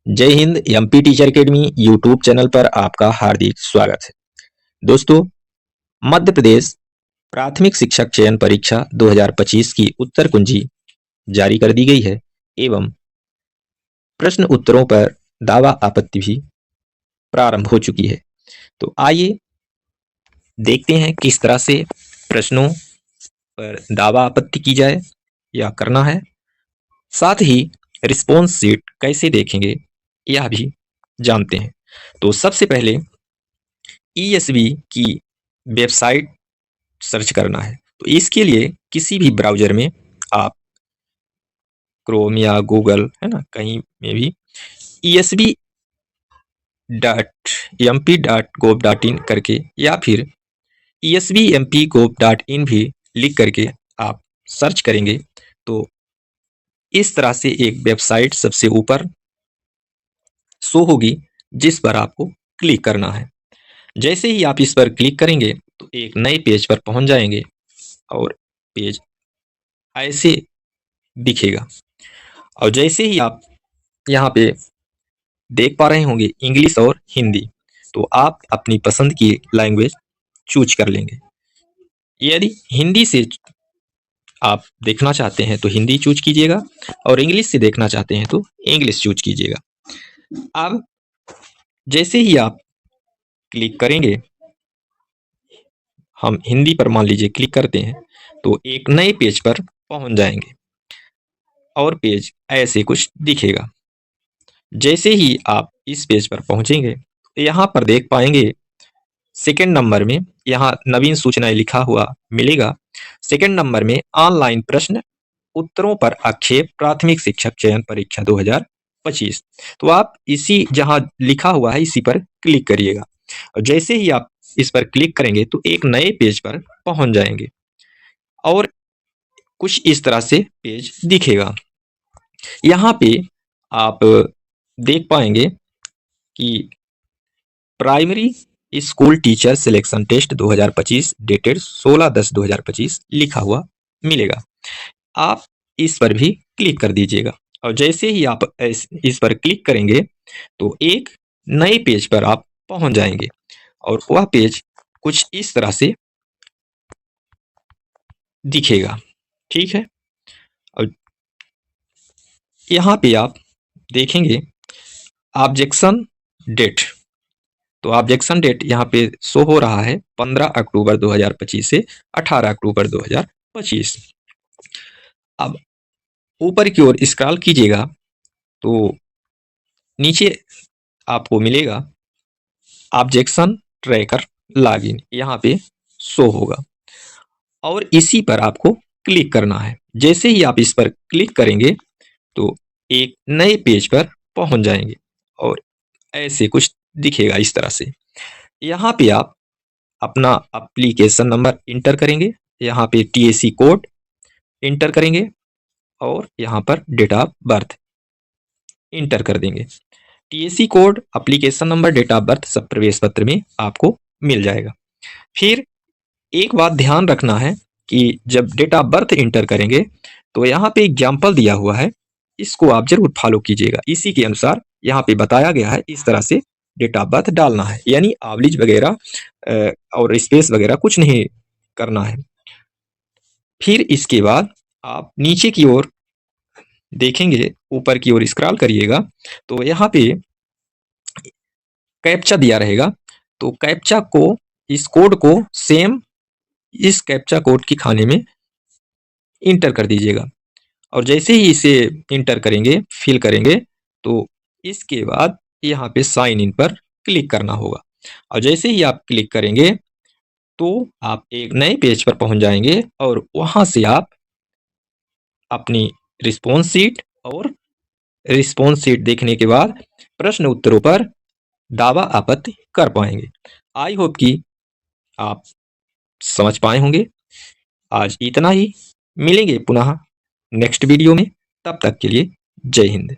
जय Hind. MP teacher academy YouTube channel पर आपका हार्दिक स्वागत है। दोस्तों, मध्य प्रदेश प्राथमिक शिक्षक चयन परीक्षा 2025 की उत्तर कुंजी जारी कर दी गई है एवं प्रश्न उत्तरों पर दावा आपत्ति भी प्रारंभ हो चुकी है। तो आइए देखते हैं किस तरह से प्रश्नों पर दावा आपत्ति की जाए या करना है। साथ ही रिस्पॉन्स शीट कैसे देखेंगे यह भी जानते हैं। तो सबसे पहले ईएसबी की वेबसाइट सर्च करना है। तो इसके लिए किसी भी ब्राउजर में आप क्रोम या गूगल है ना, कहीं में भी esb.mp.gov.in करके या फिर esbmp.gov.in भी लिख करके आप सर्च करेंगे तो इस तरह से एक वेबसाइट सबसे ऊपर शो होगी जिस पर आपको क्लिक करना है। जैसे ही आप इस पर क्लिक करेंगे तो एक नए पेज पर पहुंच जाएंगे और पेज ऐसे दिखेगा। और जैसे ही आप यहाँ पे देख पा रहे होंगे इंग्लिश और हिंदी, तो आप अपनी पसंद की लैंग्वेज चूज कर लेंगे। यदि हिंदी से आप देखना चाहते हैं तो हिंदी चूज कीजिएगा और इंग्लिश से देखना चाहते हैं तो इंग्लिश चूज कीजिएगा। अब जैसे ही आप क्लिक करेंगे, हम हिंदी पर मान लीजिए क्लिक करते हैं तो एक नए पेज पर पहुंच जाएंगे और पेज ऐसे कुछ दिखेगा। जैसे ही आप इस पेज पर पहुंचेंगे तो यहाँ पर देख पाएंगे सेकंड नंबर में यहाँ नवीन सूचनाएं लिखा हुआ मिलेगा। सेकंड नंबर में ऑनलाइन प्रश्न उत्तरों पर आक्षेप प्राथमिक शिक्षक चयन परीक्षा 2025। तो आप इसी जहां लिखा हुआ है इसी पर क्लिक करिएगा और जैसे ही आप इस पर क्लिक करेंगे तो एक नए पेज पर पहुंच जाएंगे और कुछ इस तरह से पेज दिखेगा। यहाँ पे आप देख पाएंगे कि primary school teacher selection test 2025 dated 16/10/2025 लिखा हुआ मिलेगा। आप इस पर भी क्लिक कर दीजिएगा और जैसे ही आप इस पर क्लिक करेंगे तो एक नए पेज पर आप पहुंच जाएंगे और वह पेज कुछ इस तरह से दिखेगा। ठीक है, और यहाँ पे आप देखेंगे ऑब्जेक्शन डेट। तो ऑब्जेक्शन डेट यहाँ पे शो हो रहा है 15 अक्टूबर 2025 से 18 अक्टूबर 2025। अब ऊपर की ओर स्क्रॉल कीजिएगा तो नीचे आपको मिलेगा ऑब्जेक्शन ट्रैकर लॉगिन, यहाँ पे शो होगा और इसी पर आपको क्लिक करना है। जैसे ही आप इस पर क्लिक करेंगे तो एक नए पेज पर पहुंच जाएंगे और ऐसे कुछ दिखेगा इस तरह से। यहाँ पे आप अपना एप्लीकेशन नंबर इंटर करेंगे, यहाँ पे टीएसी कोड इंटर करेंगे और यहाँ पर डेट ऑफ बर्थ इंटर कर देंगे। TAC code, application number, date of birth सब प्रवेश पत्र में आपको मिल जाएगा। फिर एक बात ध्यान रखना है कि जब डेट ऑफ बर्थ इंटर करेंगे तो यहाँ पे एग्जाम्पल दिया हुआ है, इसको आप जरूर फॉलो कीजिएगा। इसी के अनुसार यहाँ पे बताया गया है इस तरह से डेट ऑफ बर्थ डालना है, यानी आवलिज वगैरह और स्पेस वगैरह कुछ नहीं करना है। फिर इसके बाद आप नीचे की ओर देखेंगे, ऊपर की ओर स्क्रॉल करिएगा तो यहाँ पे कैप्चा दिया रहेगा। तो कैप्चा को, इस कोड को सेम इस कैप्चा कोड की खाने में इंटर कर दीजिएगा और जैसे ही इसे इंटर करेंगे, फिल करेंगे तो इसके बाद यहाँ पे साइन इन पर क्लिक करना होगा और जैसे ही आप क्लिक करेंगे तो आप एक नए पेज पर पहुंच जाएंगे और वहां से आप अपनी रिस्पॉन्स शीट और रिस्पॉन्स शीट देखने के बाद प्रश्न उत्तरों पर दावा आपत्ति कर पाएंगे। आई होप कि आप समझ पाए होंगे। आज इतना ही, मिलेंगे पुनः नेक्स्ट वीडियो में। तब तक के लिए जय हिंद।